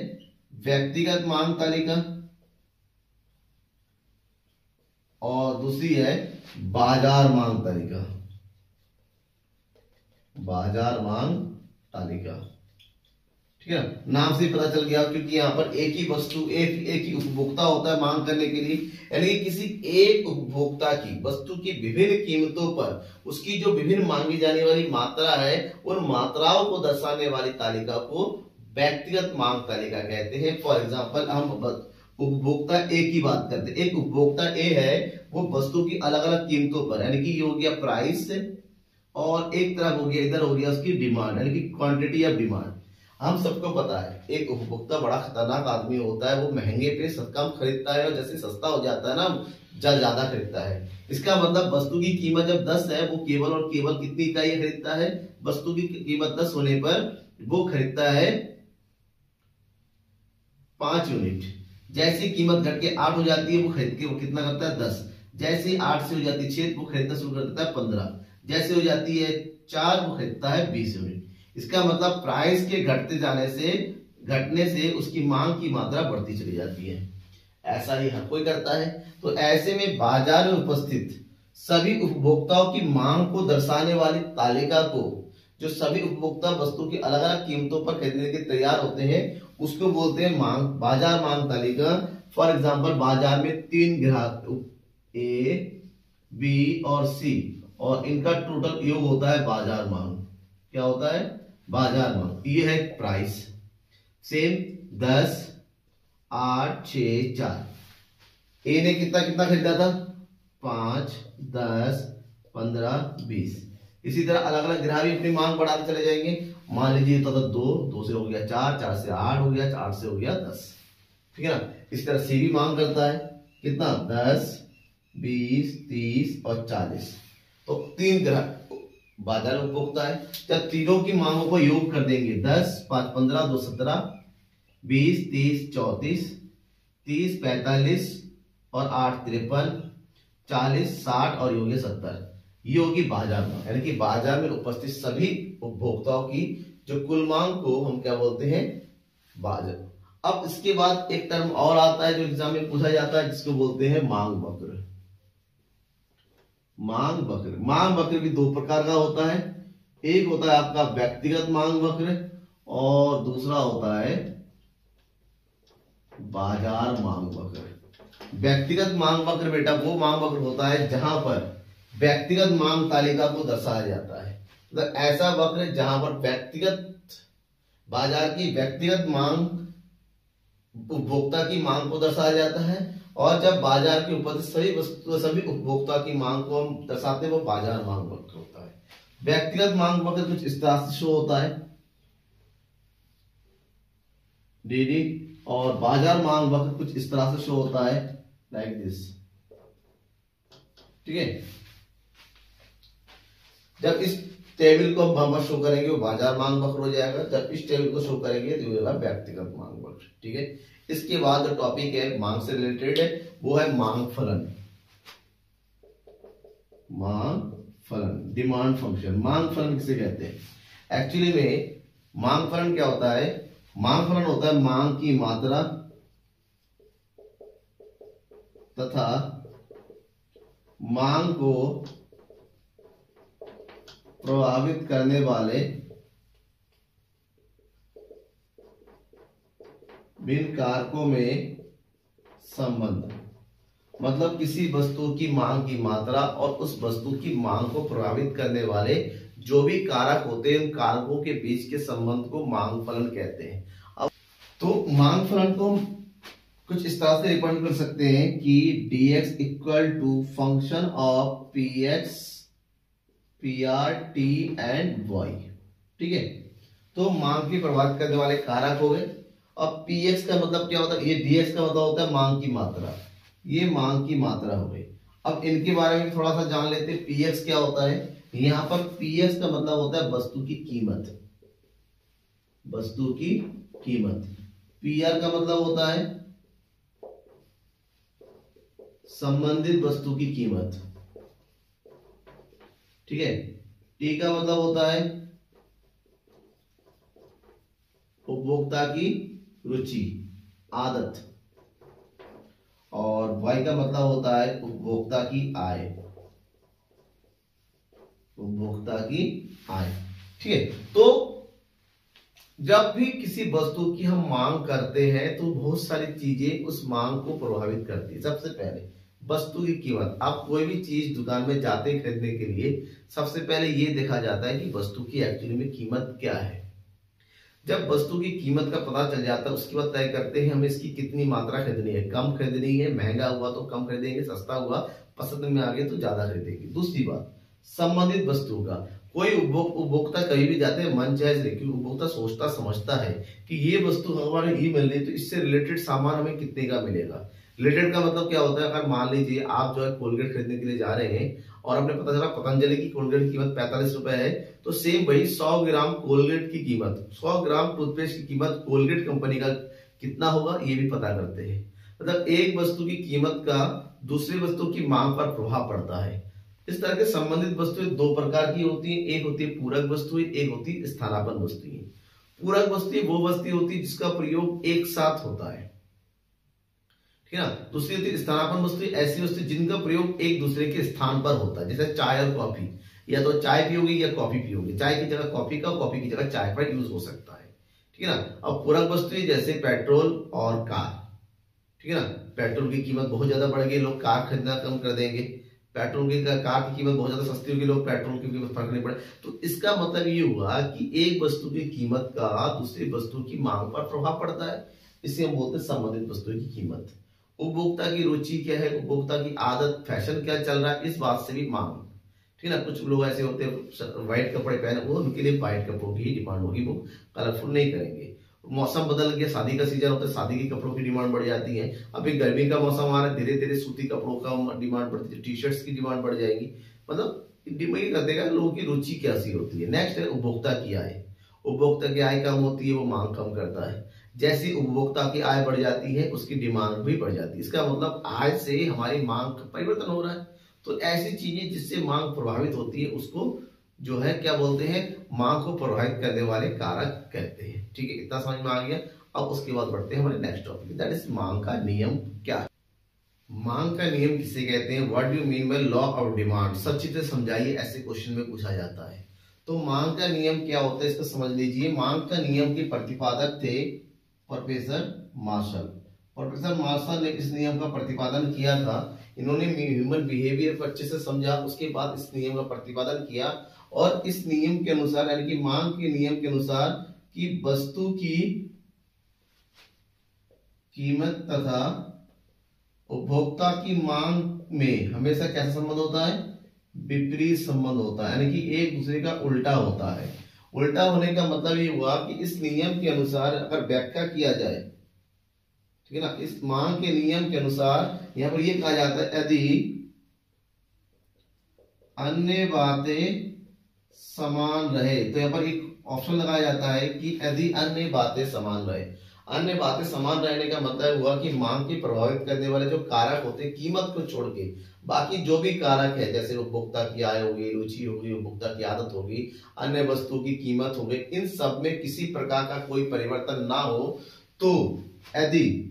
व्यक्तिगत मांग तालिका और दूसरी है बाजार मांग तालिका। बाजार मांग तालिका, ठीक है, नाम से पता चल गया, क्योंकि यहाँ पर एक ही वस्तु, एक ही उपभोक्ता होता है मांग करने के लिए, यानी कि किसी एक उपभोक्ता की वस्तु की विभिन्न कीमतों पर उसकी जो विभिन्न मांगी जाने वाली मात्रा है, उन मात्राओं को दर्शाने वाली तालिका को व्यक्तिगत मांग तालिका कहते हैं। फॉर एग्जाम्पल, हम उपभोक्ता ए की बात करते हैं। एक उपभोक्ता ए है, वो वस्तु की अलग अलग कीमतों पर, यानी कि ये हो गया प्राइस, और एक तरफ हो गया, इधर हो गया उसकी डिमांड, यानी कि क्वांटिटी ऑफ डिमांड। हम सबको पता है एक उपभोक्ता बड़ा खतरनाक आदमी होता है, वो महंगे पे कम खरीदता है और जैसे सस्ता हो जाता है ना, ज्यादा खरीदता है। इसका मतलब वस्तु की कीमत जब 10 है, वो केवल और केवल कितनी इकाई खरीदता है, वस्तु की कीमत 10 होने पर वो खरीदता है 5 यूनिट। जैसी कीमत घट के 8 हो जाती है, वो खरीद के वो कितना करता है, 10। जैसे 8 से हो जाती है 6, वो खरीदना शुरू कर देता है 15। जैसे हो जाती है 4, वो खरीदता है 20 यूनिट। इसका मतलब प्राइस के घटने से उसकी मांग की मात्रा बढ़ती चली जाती है। ऐसा ही हर कोई करता है। तो ऐसे में बाजार में उपस्थित सभी उपभोक्ताओं की मांग को दर्शाने वाली तालिका को, जो सभी उपभोक्ता वस्तु की अलग अलग कीमतों पर खरीदने के तैयार होते हैं, उसको बोलते हैं बाजार मांग तालिका। फॉर एग्जाम्पल, बाजार में 3 ग्राहक ए, बी और सी और इनका टोटल योग होता है बाजार मांग। क्या होता है? बाजार मांग। ये है प्राइस। सेम 10, 8, 6, 4। ए ने कितना कितना खरीदा था? 5, 10, 15, 20। इसी तरह अलग अलग ग्राहक भी अपनी मांग बढ़ाते चले जाएंगे। मान लीजिए तो 2, 2 से हो गया 4, 4 से 8 हो गया, 8 से हो गया 10। ठीक है ना? इस तरह से भी मांग करता है कितना? 10, 20, 30 और 40। तो 3 ग्राहक बाजार में उपभोक्ता है। जब तीनों की मांगों को योग कर देंगे, 10, 5, 15, 2, 17, 20, 30, 34, 30, 45 और 8, 53, 40, 60 और योग 70। ये होगी बाजार मांग, यानी कि बाजार में उपस्थित सभी उपभोक्ताओं की जो कुल मांग को हम क्या बोलते हैं? बाजार। अब इसके बाद एक टर्म और आता है जो एग्जाम में पूछा जाता है, जिसको बोलते हैं मांग वक्र। मांग वक्र। मांग वक्र भी 2 प्रकार का होता है। एक होता है आपका व्यक्तिगत मांग वक्र और दूसरा होता है बाजार मांग वक्र। व्यक्तिगत मांग वक्र बेटा वो मांग वक्र होता है जहां पर व्यक्तिगत मांग तालिका को दर्शाया जाता है। मतलब ऐसा वक्र जहां पर व्यक्तिगत बाजार की व्यक्तिगत मांग उपभोक्ता की मांग को दर्शाया जाता है, और जब बाजार के उपस्थित सभी उपभोक्ता की मांग को हम दर्शाते हैं वो बाजार मांग वक्र होता है। व्यक्तिगत मांग वक्र कुछ इस तरह से शो होता है डीडी, और बाजार मांग वक्र कुछ इस तरह से शो होता है लाइक दिस। ठीक है? जब इस टेबल को हम शो करेंगे वो बाजार मांग वक्र हो जाएगा, जब इस टेबल को शो करेंगे तो होगा व्यक्तिगत मांग वक्र। ठीक है? इसके बाद जो टॉपिक है मांग से रिलेटेड है वो है मांग फलन। मांग फलन, डिमांड फंक्शन। मांग फलन किसे कहते हैं? एक्चुअली में मांग फलन क्या होता है? मांग फलन होता है मांग की मात्रा तथा मांग को प्रभावित करने वाले विभिन्न कारकों में संबंध। मतलब किसी वस्तु की मांग की मात्रा और उस वस्तु की मांग को प्रभावित करने वाले जो भी कारक होते हैं उन कारकों के बीच के संबंध को मांग फलन कहते हैं। अब तो मांग फलन को कुछ इस तरह से रिप्रेजेंट कर सकते हैं कि dx equal to function of px, pr, t एंड y। ठीक है? तो मांग की प्रभावित करने वाले कारक हो गए। अब px का मतलब क्या होता है? ये dx का मतलब होता है मांग की मात्रा। ये मांग की मात्रा हो गई। अब इनके बारे में थोड़ा सा जान लेते हैं। px क्या होता है? यहां पर px का मतलब होता है वस्तु की कीमत। वस्तु की कीमत। pr का मतलब होता है संबंधित वस्तु की कीमत। ठीक है? टी का मतलब होता है उपभोक्ता की रुचि, आदत, और वाई का मतलब होता है उपभोक्ता की आय। उपभोक्ता की आय। ठीक है? तो जब भी किसी वस्तु की हम मांग करते हैं तो बहुत सारी चीजें उस मांग को प्रभावित करती है। सबसे पहले वस्तु की कीमत। आप कोई भी चीज दुकान में जाते हैं खरीदने के लिए, सबसे पहले ये देखा जाता है कि वस्तु की एक्चुअली में कीमत क्या है। जब वस्तु की कीमत का पता चल जाता है उसके बाद तय करते हैं हमें इसकी कितनी मात्रा खरीदनी है। कम खरीदनी है, महंगा हुआ तो कम खरीदेंगे, सस्ता हुआ पसंद में आ गया तो ज्यादा खरीदेंगे। दूसरी बात संबंधित वस्तु का। कोई उपभोक्ता कहीं भी जाते हैं मन चाहे क्योंकि उपभोक्ता सोचता समझता है कि ये वस्तु हमारे ही मिल रही तो इससे रिलेटेड सामान हमें कितने का मिलेगा। रिलेटेड का मतलब क्या होता है? अगर मान लीजिए आप जो है कोलगेट खरीदने के लिए जा रहे हैं और आपने पता चला पतंजलि की कोलगेट की कीमत 45 रुपए है, तो सेम वही 100 ग्राम कोलगेट की कीमत, 100 ग्राम टूथपेस्ट की कीमत कोलगेट कंपनी का कितना होगा ये भी पता करते हैं। मतलब एक वस्तु की कीमत का दूसरी वस्तु की मांग पर प्रभाव पड़ता है। इस तरह के संबंधित वस्तुएं 2 प्रकार की होती है। एक होती है पूरक वस्तुएं, एक होती है स्थानापन्न वस्तुएं। पूरक वस्तुएं वो वस्तु होती है जिसका प्रयोग एक साथ होता है। ठीक है ना? दूसरी होती है स्थानापन्न वस्तुएं, ऐसी वस्तु जिनका प्रयोग एक दूसरे के स्थान पर होता है। जैसे चाय और कॉफी, या तो चाय पियोगे या कॉफी पियोगे, चाय की जगह कॉफी का, कॉफी की जगह चाय का यूज हो सकता है। ठीक है ना? अब पूरक वस्तुएं जैसे पेट्रोल और कार। ठीक है ना? पेट्रोल की कीमत बहुत ज्यादा बढ़ गई, लोग कार खरीदना कम कर देंगे। पेट्रोल की कार की कीमत बहुत ज्यादा सस्ती होगी, लोग पेट्रोल की कीमत फर्क नहीं पड़े। तो इसका मतलब ये हुआ कि एक वस्तु की कीमत का दूसरी वस्तु की मांग पर प्रभाव पड़ता है, इसे हम बोलते हैं संबंधित वस्तुओं की कीमत। उपभोक्ता की रुचि क्या है, उपभोक्ता की आदत, फैशन क्या चल रहा है, इस बात से भी मांग, ठीक है ना। कुछ लोग ऐसे होते हैं व्हाइट कपड़े पहने, वो उनके लिए व्हाइट कपड़ों की ही डिमांड होगी, वो कलरफुल नहीं करेंगे। मौसम बदल गया, शादी का सीजन होता है, शादी के कपड़ों की डिमांड बढ़ जाती है। अभी गर्मी का मौसम आ रहा है, धीरे धीरे सूती कपड़ों का डिमांड बढ़ती है, टी शर्ट्स की डिमांड बढ़ जाएगी। मतलब डिपेंड कर देगा लोगों की रुचि कैसी होती है। नेक्स्ट है उपभोक्ता की आय। उपभोक्ता की आय कम होती है, वो मांग कम करता है। जैसी उपभोक्ता की आय बढ़ जाती है, उसकी डिमांड भी बढ़ जाती है। इसका मतलब आय से हमारी मांग का परिवर्तन हो रहा है। तो ऐसी चीजें जिससे मांग प्रभावित होती है उसको जो है क्या बोलते हैं, मांग को प्रभावित करने वाले कारक कहते हैं। ठीक है, इतना समझ में आ गया। अब उसके बाद बढ़ते हैं हमारे नेक्स्ट टॉपिक, दैट इज मांग का नियम क्या है। मांग का नियम किसे कहते हैं, what do mean by law of demand, सब चीजें समझाइए, ऐसे क्वेश्चन में पूछा जाता है। तो मांग का नियम क्या होता है इसको समझ लीजिए। मांग का नियम के प्रतिपादक थे प्रोफेसर मार्शल। प्रोफेसर मार्शल ने इस नियम का प्रतिपादन किया था। इन्होंने ह्यूमन बिहेवियर को अच्छे से समझा, उसके बाद इस नियम का प्रतिपादन किया। और इस नियम के अनुसार यानी कि मांग के नियम के अनुसार कि वस्तु की कीमत तथा उपभोक्ता की मांग में हमेशा कैसा संबंध होता है, विपरीत संबंध होता है, यानी कि एक दूसरे का उल्टा होता है। उल्टा होने का मतलब ये हुआ कि इस नियम के अनुसार अगर व्याख्या किया जाए, ठीक है ना, इस मांग के नियम के अनुसार यहां पर ये कहा जाता है यदि अन्य बातें समान रहे, तो यहां पर एक ऑप्शन लगाया जाता है कि यदि अन्य बातें समान रहे। अन्य बातें समान रहने का मतलब हुआ कि मांग की प्रभावित करने वाले जो कारक होते हैं, कीमत को छोड़ के बाकी जो भी कारक है, जैसे उपभोक्ता की आय होगी, रुचि होगी, उपभोक्ता की आदत होगी, अन्य वस्तु की कीमत हो गई, इन सब में किसी प्रकार का कोई परिवर्तन ना हो, तो यदि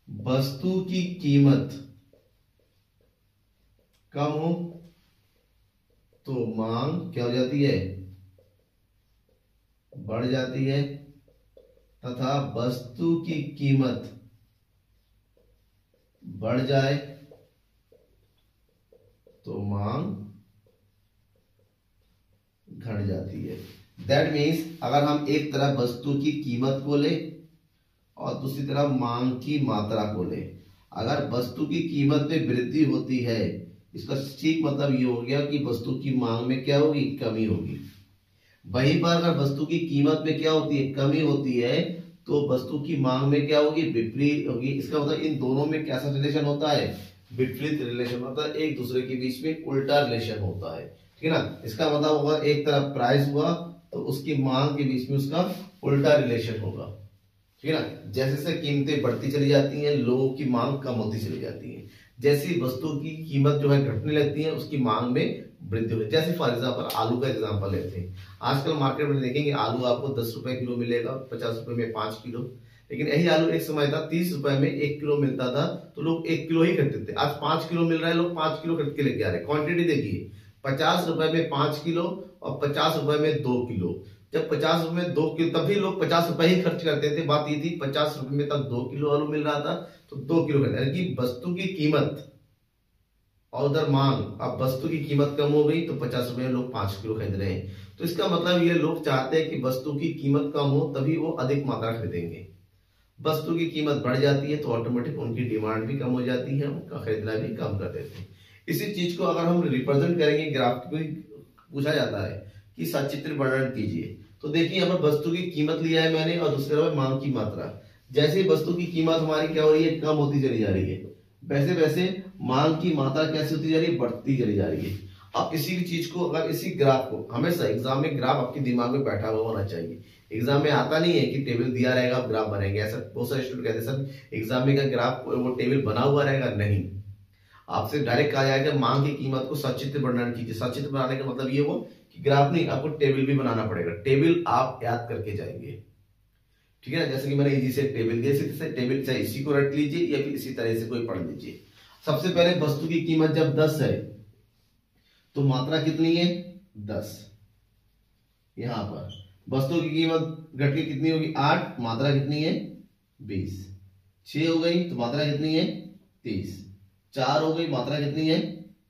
वस्तु की कीमत कम हो तो मांग क्या हो जाती है, बढ़ जाती है, तथा वस्तु की कीमत बढ़ जाए तो मांग घट जाती है। दैट मीन्स अगर हम एक तरफ वस्तु की कीमत को ले और दूसरी तरफ मांग की मात्रा को ले, अगर वस्तु की कीमत में वृद्धि होती है, इसका ठीक मतलब ये हो गया कि वस्तु की मांग में क्या होगी, कमी होगी। वहीं पर अगर वस्तु की कीमत में क्या होती है, कमी होती है, तो वस्तु की मांग में क्या होगी, विपरीत होगी। इसका मतलब इन दोनों में कैसा रिलेशन होता है, विपरीत रिलेशन होता है, एक दूसरे के बीच में उल्टा रिलेशन होता है। ठीक है ना, इसका मतलब होगा एक तरफ प्राइस हुआ तो उसकी मांग के बीच में उसका उल्टा रिलेशन होगा। ठीक है ना, जैसे जैसे कीमतें बढ़ती चली जाती हैं, लोगों की मांग कम होती चली जाती है। जैसी वस्तु की कीमत जो है घटने लगती है, उसकी मांग में वृद्धि होती है। जैसे फॉर एग्जाम्पल आलू का एग्जाम्पल लेते हैं, आजकल मार्केट में देखेंगे आलू आपको 10 रुपए किलो मिलेगा, 50 रुपए में 5 किलो। लेकिन यही आलू एक समय था 30 रुपए में 1 किलो मिलता था, तो लोग 1 किलो ही खरीदते थे। आज 5 किलो मिल रहा है, लोग 5 किलो खरीद के लेके आ रहे हैं। क्वांटिटी देखिए, 50 रुपए में 5 किलो और 50 रुपए में 2 किलो। जब 50 रुपए में 2 किलो, तभी लोग 50 रुपए ही खर्च करते थे। बात ये थी 50 रुपए में तब 2 किलो आलू मिल रहा था, तो 2 किलो खरीदा। यानी कि वस्तु की कीमत और उधर मांग, अब वस्तु की कीमत कम हो गई तो 50 रुपए में लोग 5 किलो खरीद रहे हैं। तो इसका मतलब ये लोग चाहते हैं कि वस्तु की कीमत कम हो, तभी वो अधिक मात्रा खरीदेंगे। वस्तु की कीमत बढ़ जाती है तो ऑटोमेटिक उनकी डिमांड भी कम हो जाती है, उनका खरीदना भी कम कर देते हैं। इसी चीज को अगर हम रिप्रेजेंट करेंगे, ग्राफ को पूछा जाता है कि सचित्र वर्णन कीजिए, तो देखिए यहाँ पर वस्तु की कीमत लिया है मैंने और दूसरी तरफ मांग की मात्रा। जैसे वस्तु की कीमत हमारी क्या हो रही है, कम होती चली जा रही है, वैसे वैसे मांग की मात्रा कैसे होती जा रही है, बढ़ती चली जा रही है। अब इसी चीज को, अगर इसी ग्राफ को, हमेशा एग्जाम में ग्राफ आपके दिमाग में बैठा हुआ होना चाहिए। एग्जाम में आता नहीं है कि टेबल दिया रहेगा आप ग्राफ बनेंगे, ऐसा बहुत सारे स्टूडेंट कहते हैं सर एग्जाम में क्या ग्राफ वो टेबल बना हुआ रहेगा, नहीं। आपसे डायरेक्ट कहा जाएगा मांग की कीमत को सचित्र वर्णन कीजिए। सचित्र बनाने का मतलब ये हो कि ग्राफ नहीं, आपको टेबल भी बनाना पड़ेगा। टेबल आप याद करके जाएंगे, ठीक है ना। जैसे कि मैंने इजी से टेबल दिया, इसी टेबल चाहे इसी को रट लीजिए या फिर इसी तरह से कोई पढ़ लीजिए। सबसे पहले वस्तु की कीमत जब 10 है तो मात्रा कितनी है, 10। यहां पर वस्तु की कीमत घट के कितनी होगी, 8, मात्रा कितनी है, 20। 6 हो गई तो मात्रा कितनी है, 30, 4 हो गई, मात्रा कितनी है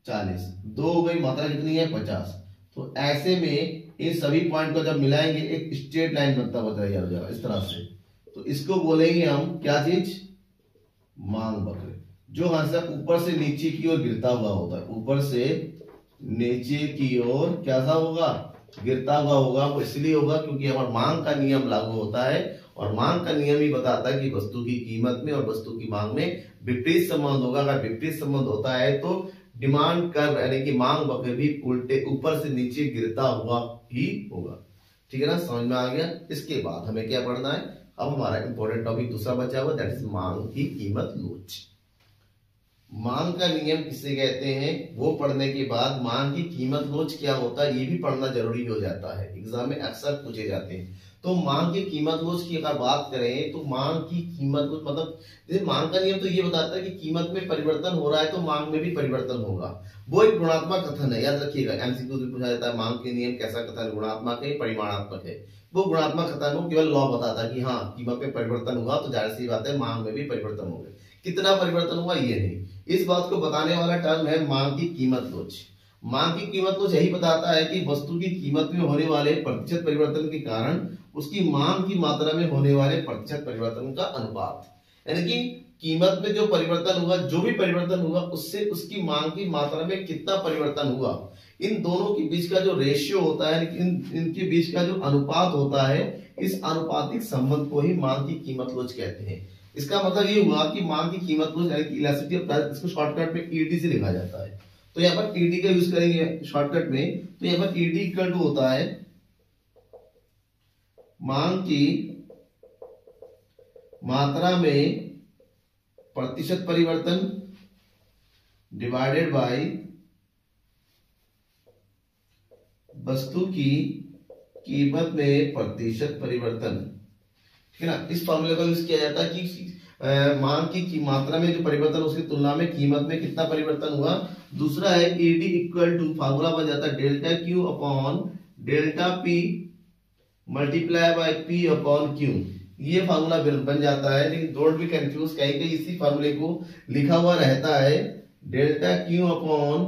40, 2 हो गई, मात्रा कितनी है 50। तो ऐसे में इन सभी पॉइंट को जब मिलाएंगे एक स्ट्रेट लाइन बनता हुआ तैयार हो जाएगा इस तरह से। तो इसको बोलेंगे हम क्या चीज, मांग वक्र, जो हमेशा ऊपर से नीचे की ओर गिरता हुआ होता है, ऊपर से नीचे की ओर कैसा होगा, गिरता हुआ होगा। वो इसलिए होगा क्योंकि हमारा मांग का नियम लागू होता है, और मांग का नियम ही बताता है कि वस्तु की कीमत में और वस्तु की मांग में विपरीत संबंध होगा। अगर विपरीत संबंध होता है तो डिमांड कर्व यानी कि मांग वक्र भी उल्टे ऊपर से नीचे गिरता हुआ ही होगा। ठीक है ना, समझ में आ गया। इसके बाद हमें क्या पढ़ना है, अब हमारा इंपॉर्टेंट टॉपिक दूसरा बचा हुआ, दैट इज मांग की कीमत लोच। मांग का नियम किसे कहते हैं वो पढ़ने के बाद मांग की कीमत लोच क्या होता है ये भी पढ़ना जरूरी हो जाता है, एग्जाम में अक्सर पूछे जाते हैं। तो मांग की कीमत लोच की अगर बात करें तो मांग की कीमत लोच मतलब जैसे मांग का नियम तो ये बताता है कि कीमत में परिवर्तन हो रहा है तो मांग में भी परिवर्तन होगा। वो एक गुणात्मक कथन है, याद रखिएगा, एमसीक्यू में पूछा जाता है मांग के नियम कैसा कथन, गुणात्मक है परिमाणात्मक है। वो गुणात्मक कथन वो केवल लॉ बताता है कि हाँ कीमत में परिवर्तन हुआ तो जाहिर सी बात है मांग में भी परिवर्तन होगा। कितना परिवर्तन हुआ ये नहीं, इस बात को बताने वाला टर्म है मांग की कीमत लोच। मांग की कीमत लोच यही बताता है कि वस्तु की कीमत में होने वाले प्रतिशत परिवर्तन के कारण उसकी मांग की मात्रा में होने वाले प्रतिशत परिवर्तन का अनुपात, यानी कि कीमत में जो परिवर्तन हुआ, जो भी परिवर्तन हुआ उससे उसकी मांग की मात्रा में कितना परिवर्तन हुआ, इन दोनों के बीच का जो रेशियो होता है, इनके बीच का जो अनुपात होता है, इस अनुपातिक संबंध को ही मांग की कीमत लोच कहते हैं। इसका मतलब ये हुआ कि मांग की कीमत लोच यानी कि इलास्टिसिटी ऑफ प्राइस, इसको शॉर्टकट में ईडी से लिखा जाता है। तो यहाँ पर ईडी का यूज करेंगे शॉर्टकट में, तो यहाँ पर ईडी इक्वल टू होता है मांग की मात्रा में प्रतिशत परिवर्तन डिवाइडेड बाय वस्तु की कीमत में प्रतिशत परिवर्तन। ठीक है ना, इस फॉर्मूले का यूज किया जाता है कि मांग की मात्रा में जो परिवर्तन उसकी तुलना में कीमत में कितना परिवर्तन हुआ। दूसरा है ईडी इक्वल टू, फार्मूला बन जाता है delta Q upon delta P multiply by P upon Q. ये फार्मूला बन जाता है, लेकिन डोंट बी कंफ्यूज, कहीं कहीं इसी फार्मूले को लिखा हुआ रहता है delta Q upon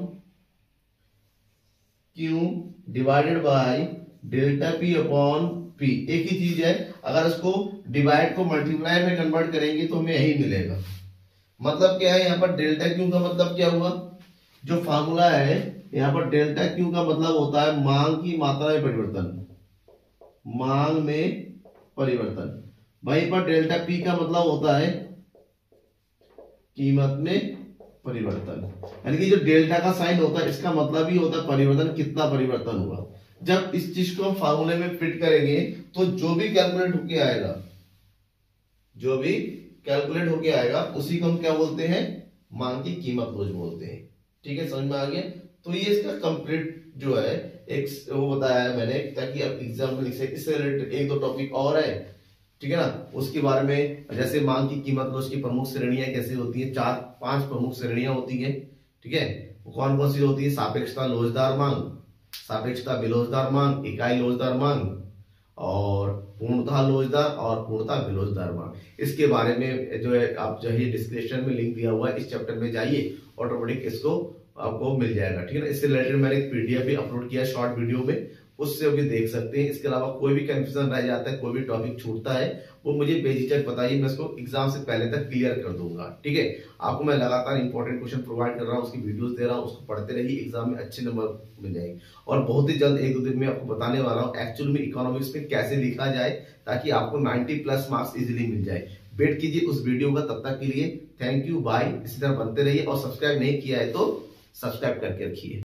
Q divided by delta P upon P. एक ही चीज है, अगर इसको डिवाइड को मल्टीप्लाई में कन्वर्ट करेंगे तो हमें यही मिलेगा। मतलब क्या है, यहाँ पर डेल्टा क्यू का मतलब क्या हुआ, जो फार्मूला है यहाँ पर डेल्टा क्यू का मतलब होता है मांग की मात्रा में परिवर्तन, मांग में परिवर्तन। वहीं पर डेल्टा पी का मतलब होता है कीमत में परिवर्तन, यानी कि जो डेल्टा का साइन होता है इसका मतलब ही होता है परिवर्तन, कितना परिवर्तन हुआ। जब इस चीज को हम फार्मूले में फिट करेंगे तो जो भी कैलकुलेट होके आएगा, जो भी कैलकुलेट होके आएगा उसी को हम क्या बोलते हैं, मांग की कीमत लोच बोलते हैं। ठीक है, समझ में आ गया। तो ये इसका कंप्लीट जो है एक वो बताया है मैंने, ताकि आप एग्जाम में लिख सके। इससे रिलेटेड एक दो टॉपिक और है, ठीक है ना, उसके बारे में, जैसे मांग की कीमत लोच की प्रमुख श्रेणियां कैसे होती है, 4-5 प्रमुख श्रेणियां होती है। ठीक है, वो कौन कौन सी होती है, सापेक्षता लोचदार मांग, सापेक्षता विलोचदार मांग, इकाई लोचदार मांग, और पूर्णतः लोचदार और पूर्णतः विलोचदार मांग। इसके बारे में जो है आप जो है डिस्क्रिप्शन में लिंक दिया हुआ है, इस चैप्टर में जाइए, ऑटोमेटिक इसको आपको मिल जाएगा। ठीक है ना, इससे रिलेटेड मैंने एक पीडीएफ भी अपलोड किया शॉर्ट वीडियो में, उससे भी देख सकते हैं। इसके अलावा कोई भी कंफ्यूजन रह जाता है, कोई भी टॉपिक छूटता है, वो मुझे बेझिझक बताइए, मैं इसको एग्जाम से पहले तक क्लियर कर दूंगा। ठीक है, आपको मैं लगातार इंपॉर्टेंट क्वेश्चन प्रोवाइड कर रहा हूँ, उसकी वीडियोस दे रहा हूँ, उसको पढ़ते रहिए, एग्जाम में अच्छे नंबर मिल जाएंगे। और बहुत ही जल्द 1-2 दिन में आपको बताने वाला हूँ एक्चुअल में इकोनॉमिक्स में कैसे लिखा जाए, ताकि आपको 90+ मार्क्स इजिली मिल जाए। वेट कीजिए उस वीडियो का, तब तक के लिए थैंक यू, बाय। इसी तरह बनते रहिए, और सब्सक्राइब नहीं किया है तो सब्सक्राइब करके रखिए।